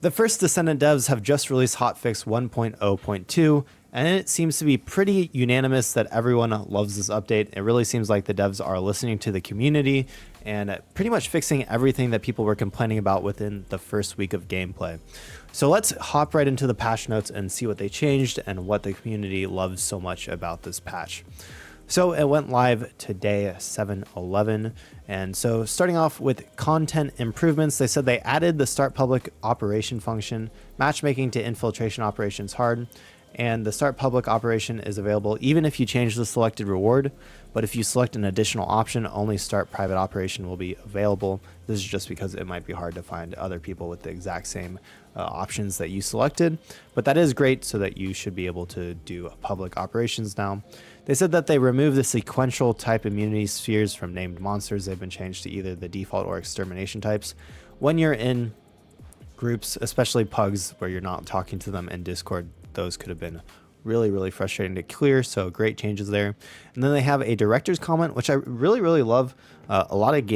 The First Descendant devs have just released hotfix 1.0.2, and it seems to be pretty unanimous that everyone loves this update. It really seems like the devs are listening to the community and pretty much fixing everything that people were complaining about within the first week of gameplay. So let's hop right into the patch notes and see what they changed and what the community loves so much about this patch. So it went live today, 7/11. And so starting off with content improvements, they said they added the start public operation function, matchmaking to infiltration operations hard, and the start public operation is available even if you change the selected reward, but if you select an additional option, only start private operation will be available. This is just because it might be hard to find other people with the exact same options that you selected, but that is great so that you should be able to do public operations now. They said that they removed the sequential type immunity spheres from named monsters. They've been changed to either the default or extermination types. When you're in groups, especially pugs, where you're not talking to them in Discord, those could have been really frustrating to clear, so great changes there. And then they have a director's comment, which I really love. A lot of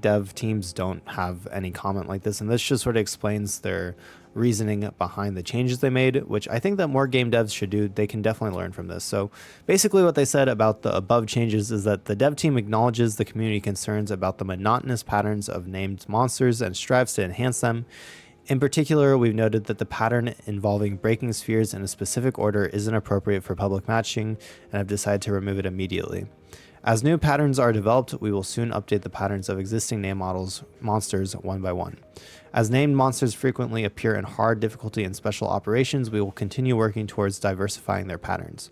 dev teams don't have any comment like this, and this just sort of explains their reasoning behind the changes they made, which I think that more game devs should do. They can definitely learn from this. So basically what they said about the above changes is that the dev team acknowledges the community concerns about the monotonous patterns of named monsters and strives to enhance them. In particular, we've noted that the pattern involving breaking spheres in a specific order isn't appropriate for public matching and have decided to remove it immediately. As new patterns are developed, we will soon update the patterns of existing name monsters one by one. As named monsters frequently appear in hard difficulty and special operations, we will continue working towards diversifying their patterns.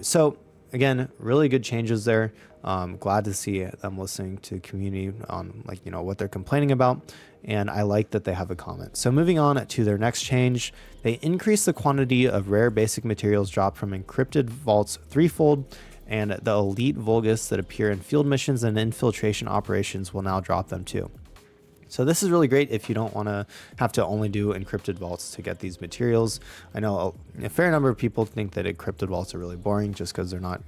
So again, really good changes there. Glad to see them listening to community on what they're complaining about, and I like that they have a comment. So moving on to their next change, they increased the quantity of rare basic materials dropped from encrypted vaults threefold, and the elite Vulgus that appear in field missions and infiltration operations will now drop them too. So this is really great if you don't want to have to only do encrypted vaults to get these materials. I know a fair number of people think that encrypted vaults are really boring just because they're not,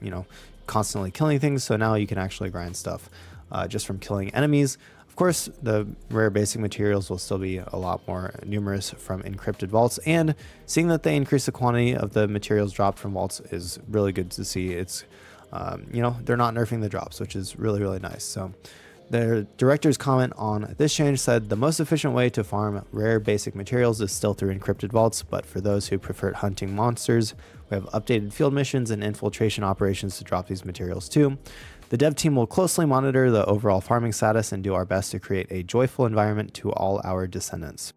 constantly killing things. So now you can actually grind stuff just from killing enemies. Of course, the rare basic materials will still be a lot more numerous from encrypted vaults, and seeing that they increase the quantity of the materials dropped from vaults is really good to see. It's, they're not nerfing the drops, which is really nice. So their director's comment on this change said, the most efficient way to farm rare basic materials is still through encrypted vaults, but for those who prefer hunting monsters, we have updated field missions and infiltration operations to drop these materials too. The dev team will closely monitor the overall farming status and do our best to create a joyful environment to all our descendants.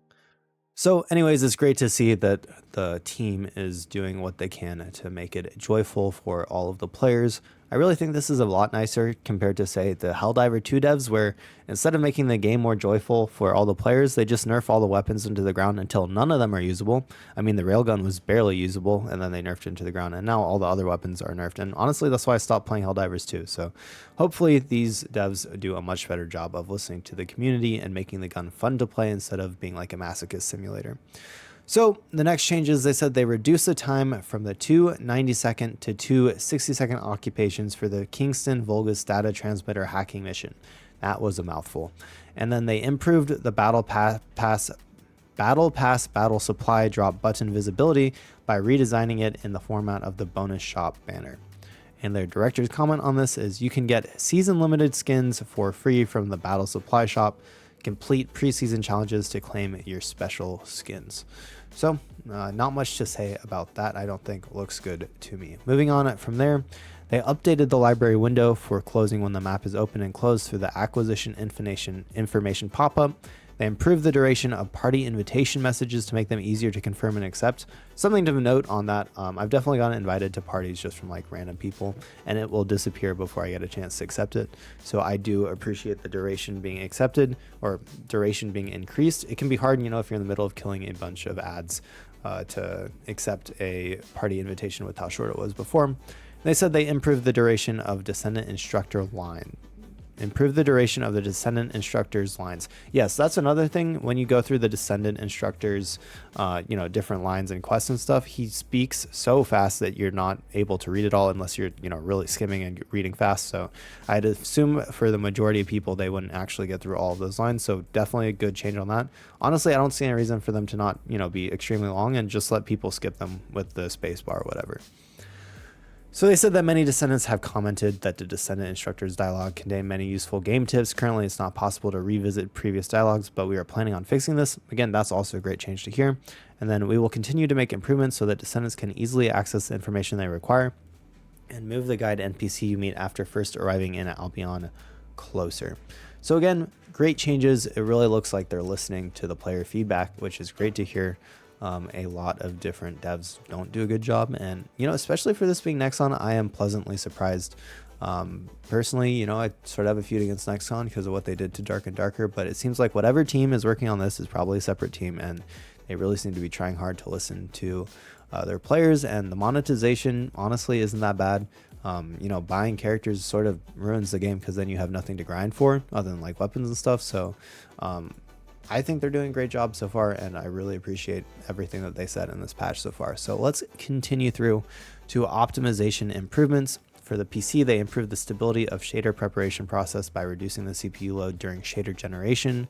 So anyways, it's great to see that the team is doing what they can to make it joyful for all of the players. I really think this is a lot nicer compared to, say, the Helldiver 2 devs, where instead of making the game more joyful for all the players, they just nerf all the weapons into the ground until none of them are usable. I mean, the railgun was barely usable, and then they nerfed it into the ground, and now all the other weapons are nerfed. And honestly, that's why I stopped playing Helldivers 2. So hopefully these devs do a much better job of listening to the community and making the gun fun to play instead of being like a masochist simulator. So the next changes, they said they reduced the time from the 2 90-second to 2 60-second occupations for the Kingston Vulgus data transmitter hacking mission. That was a mouthful. And then they improved the battle pass battle supply drop button visibility by redesigning it in the format of the bonus shop banner. And their director's comment on this is, you can get season limited skins for free from the battle supply shop. Complete preseason challenges to claim your special skins. So not much to say about that. I don't think looks good to me. Moving on from there, they updated the library window for closing when the map is open and closed through the acquisition information pop-up. They improved the duration of party invitation messages to make them easier to confirm and accept. Something to note on that, I've definitely gotten invited to parties just from random people, and it will disappear before I get a chance to accept it. So I do appreciate the duration being accepted, or duration being increased. It can be hard, if you're in the middle of killing a bunch of ads to accept a party invitation with how short it was before. They said they improved the duration of Descendant instructor improve the duration of the Descendant instructor's lines. Yes, that's another thing. When you go through the Descendant instructor's, different lines and quests and stuff, he speaks so fast that you're not able to read it all unless you're, really skimming and reading fast. So I'd assume for the majority of people, they wouldn't actually get through all of those lines. So definitely a good change on that. Honestly, I don't see any reason for them to not, be extremely long and just let people skip them with the space bar or whatever. So they said that many Descendants have commented that the Descendant instructor's dialogue contained many useful game tips. Currently, it's not possible to revisit previous dialogues, but we are planning on fixing this. Again, that's also a great change to hear. And then we will continue to make improvements so that Descendants can easily access the information they require and move the guide NPC you meet after first arriving in Albion closer. So again, great changes. It really looks like they're listening to the player feedback, which is great to hear. A lot of different devs don't do a good job, and especially for this being Nexon, I am pleasantly surprised. Personally, I sort of have a feud against Nexon because of what they did to Dark and Darker, but it seems like whatever team is working on this is probably a separate team, and they really seem to be trying hard to listen to their players. And the monetization honestly isn't that bad. Buying characters sort of ruins the game because then you have nothing to grind for other than like weapons and stuff. So I think they're doing a great job so far, and I really appreciate everything that they said in this patch so far. So let's continue through to optimization improvements. For the PC, they improved the stability of shader preparation process by reducing the CPU load during shader generation.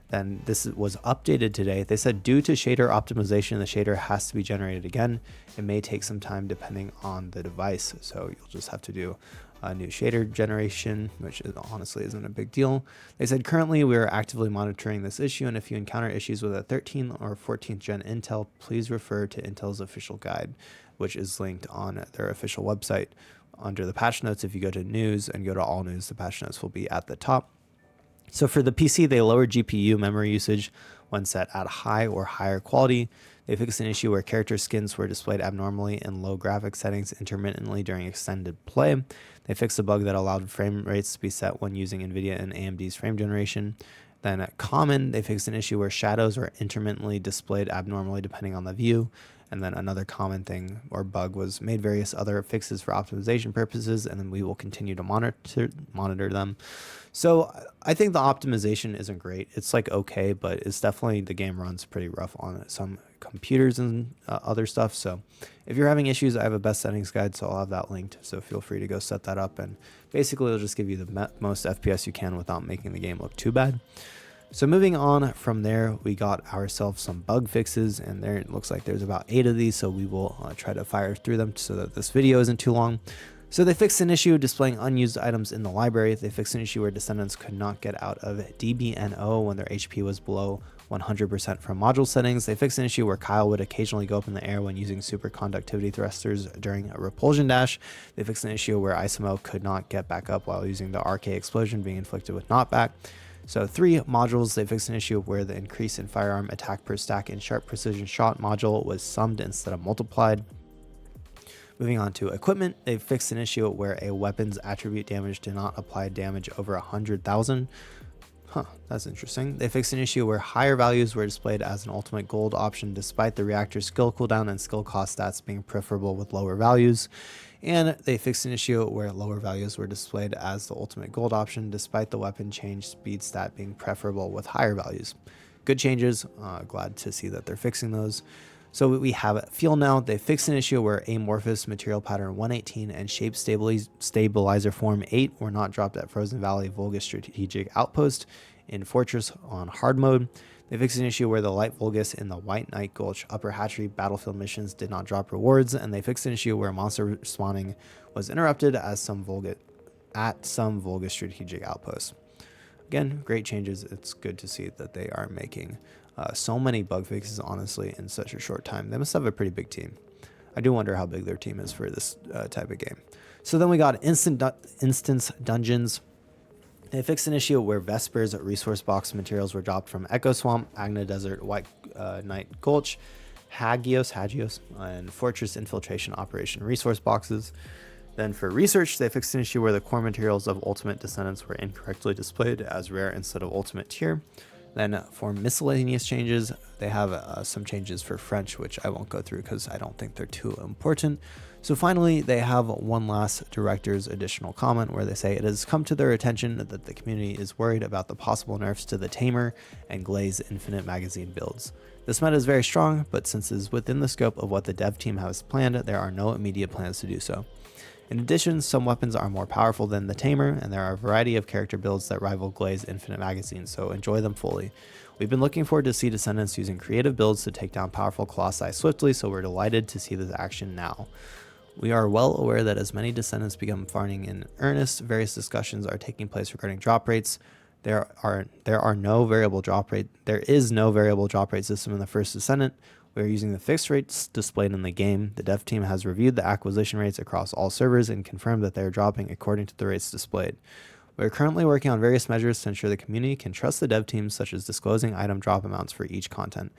Then this was updated today. They said due to shader optimization, the shader has to be generated again. It may take some time depending on the device. So you'll just have to do a new shader generation, which honestly isn't a big deal. They said currently we are actively monitoring this issue, and if you encounter issues with a 13th or 14th gen Intel, please refer to Intel's official guide, which is linked on their official website under the patch notes. If you go to news and go to all news, the patch notes will be at the top. So for the PC, they lowered GPU memory usage when set at high or higher quality. They fixed an issue where character skins were displayed abnormally in low graphic settings intermittently during extended play. They fixed a bug that allowed frame rates to be set when using NVIDIA and AMD's frame generation. Then at common, they fixed an issue where shadows were intermittently displayed abnormally depending on the view. And then another common thing or bug was made various other fixes for optimization purposes, and then we will continue to monitor them. So I think the optimization isn't great. It's like okay, but it's definitely, the game runs pretty rough on some computers and other stuff. So if you're having issues, I have a best settings guide, so I'll have that linked. So feel free to go set that up, and basically it'll just give you the most FPS you can without making the game look too bad. So moving on from there, we got ourselves some bug fixes, and there it looks like there's about 8 of these, so we will try to fire through them so that this video isn't too long. So they fixed an issue displaying unused items in the library. They fixed an issue where Descendants could not get out of DBNO when their HP was below 100% from module settings. They fixed an issue where Kyle would occasionally go up in the air when using superconductivity thrusters during a repulsion dash. They fixed an issue where Isomo could not get back up while using the RK explosion being inflicted with knockback. So 3 modules, they fixed an issue where the increase in firearm attack per stack in sharp precision shot module was summed instead of multiplied. Moving on to equipment, they fixed an issue where a weapon's attribute damage did not apply damage over 100,000. That's interesting. They fixed an issue where higher values were displayed as an ultimate gold option despite the reactor's skill cooldown and skill cost stats being preferable with lower values. And they fixed an issue where lower values were displayed as the ultimate gold option despite the weapon change speed stat being preferable with higher values. Good changes. Glad to see that they're fixing those. So we have Feel now. They fixed an issue where amorphous material pattern 118 and shape stabilizer form 8 were not dropped at Frozen Valley Vulgus strategic outpost in Fortress on hard mode. They fixed an issue where the light Vulgus in the White Knight Gulch upper hatchery battlefield missions did not drop rewards, and they fixed an issue where monster spawning was interrupted at some Vulgus strategic outposts. Again, great changes. It's good to see that they are making so many bug fixes, honestly, in such a short time. They must have a pretty big team. I do wonder how big their team is for this type of game. So then we got instance dungeons. They fixed an issue where Vesper's resource box materials were dropped from Echo Swamp, Agna Desert, White Knight Gulch, Hagios, and Fortress Infiltration Operation resource boxes. Then for research, they fixed an issue where the core materials of Ultimate Descendants were incorrectly displayed as rare instead of Ultimate tier. Then for miscellaneous changes, they have some changes for French, which I won't go through because I don't think they're too important. So finally, they have one last director's additional comment where they say it has come to their attention that the community is worried about the possible nerfs to the Tamer and Glaze Infinite magazine builds. This meta is very strong, but since it is within the scope of what the dev team has planned, there are no immediate plans to do so. In addition, some weapons are more powerful than the Tamer, and there are a variety of character builds that rival Glaze Infinite magazine, so enjoy them fully. We've been looking forward to see Descendants using creative builds to take down powerful Colossi swiftly, so we're delighted to see this action now. We are well aware that as many Descendants become farming in earnest, various discussions are taking place regarding drop rates. There is no variable drop rate system in the First Descendant. We are using the fixed rates displayed in the game. The dev team has reviewed the acquisition rates across all servers and confirmed that they are dropping according to the rates displayed. We are currently working on various measures to ensure the community can trust the dev team, such as disclosing item drop amounts for each content.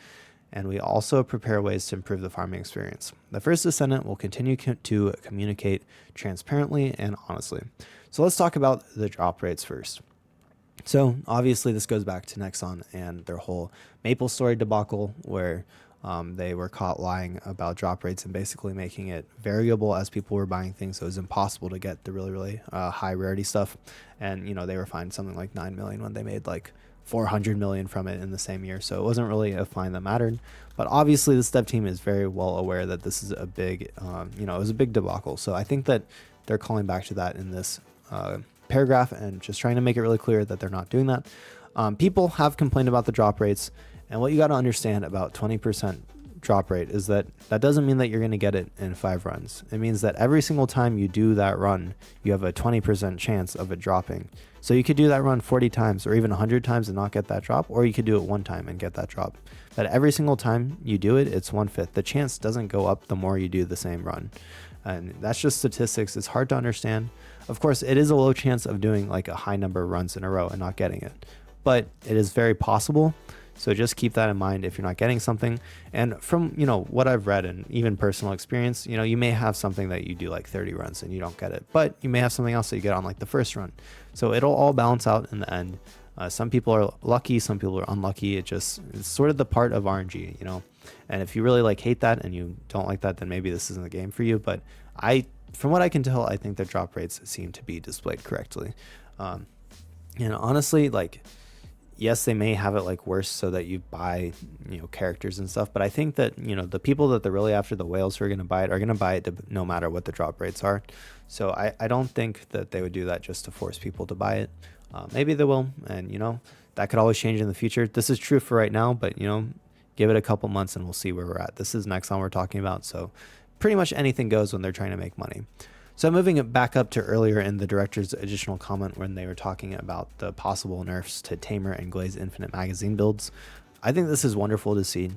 And we also prepare ways to improve the farming experience. The First Descendant will continue to communicate transparently and honestly. So let's talk about the drop rates first. So obviously this goes back to Nexon and their whole Maple Story debacle where they were caught lying about drop rates and basically making it variable as people were buying things. So it was impossible to get the really high rarity stuff. And, they were fined something like 9 million when they made like 400 million from it in the same year. So it wasn't really a fine that mattered. But obviously this dev team is very well aware that this is a big, it was a big debacle. So I think that they're calling back to that in this paragraph and just trying to make it really clear that they're not doing that. People have complained about the drop rates, and what you got to understand about 20% drop rate is that doesn't mean that you're going to get it in 5 runs. It means that every single time you do that run, you have a 20% chance of it dropping. So you could do that run 40 times or even 100 times and not get that drop, or you could do it 1 time and get that drop. But every single time you do it, it's 1/5. The chance doesn't go up the more you do the same run. And that's just statistics. It's hard to understand. Of course, it is a low chance of doing like a high number of runs in a row and not getting it, but it is very possible. So just keep that in mind if you're not getting something. And from, what I've read and even personal experience, you may have something that you do like 30 runs and you don't get it, but you may have something else that you get on like the first run. So it'll all balance out in the end. Some people are lucky, some people are unlucky. It's sort of the part of RNG, and if you really like hate that and you don't like that, then maybe this isn't the game for you. But from what I can tell, I think the drop rates seem to be displayed correctly. And honestly, like, yes, they may have it like worse so that you buy, characters and stuff. But I think that, the people that they're really after, the whales who are going to buy it, are going to buy it no matter what the drop rates are. So I don't think that they would do that just to force people to buy it. Maybe they will. And, that could always change in the future. This is true for right now, but, give it a couple months and we'll see where we're at. This is Nexon we're talking about. So pretty much anything goes when they're trying to make money. So moving it back up to earlier in the director's additional comment when they were talking about the possible nerfs to Tamer and Glaze Infinite magazine builds. I think this is wonderful to see.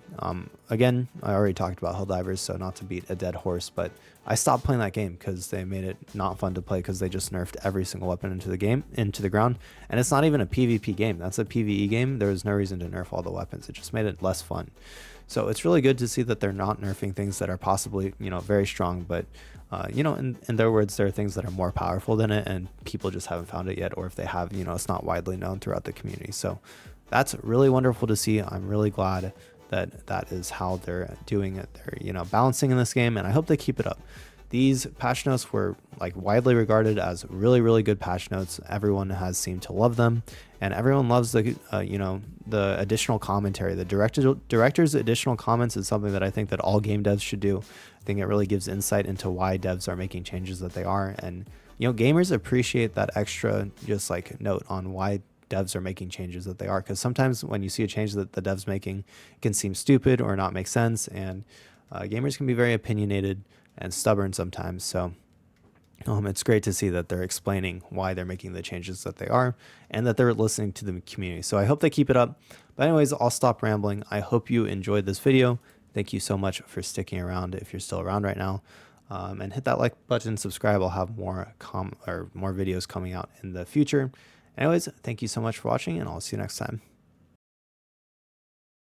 Again, I already talked about Helldivers, so not to beat a dead horse, but I stopped playing that game because they made it not fun to play because they just nerfed every single weapon into the ground. And it's not even a PvP game. That's a PvE game. There was no reason to nerf all the weapons. It just made it less fun. So it's really good to see that they're not nerfing things that are possibly, very strong, but in their words, there are things that are more powerful than it, and people just haven't found it yet, or if they have, it's not widely known throughout the community. So that's really wonderful to see. I'm really glad that is how they're doing it. They're, balancing in this game, and I hope they keep it up. These patch notes were like widely regarded as really, really good patch notes. Everyone has seemed to love them, and everyone loves the additional commentary. The director's additional comments is something that I think that all game devs should do. I think it really gives insight into why devs are making changes that they are, and gamers appreciate that extra just like note on why devs are making changes that they are, because sometimes when you see a change that the devs making, it can seem stupid or not make sense, and gamers can be very opinionated and stubborn sometimes. So it's great to see that they're explaining why they're making the changes that they are and that they're listening to the community. So I hope they keep it up. But anyways, I'll stop rambling. I hope you enjoyed this video. Thank you so much for sticking around if you're still around right now. And hit that like button, subscribe. I'll have more videos coming out in the future. Anyways, thank you so much for watching, and I'll see you next time.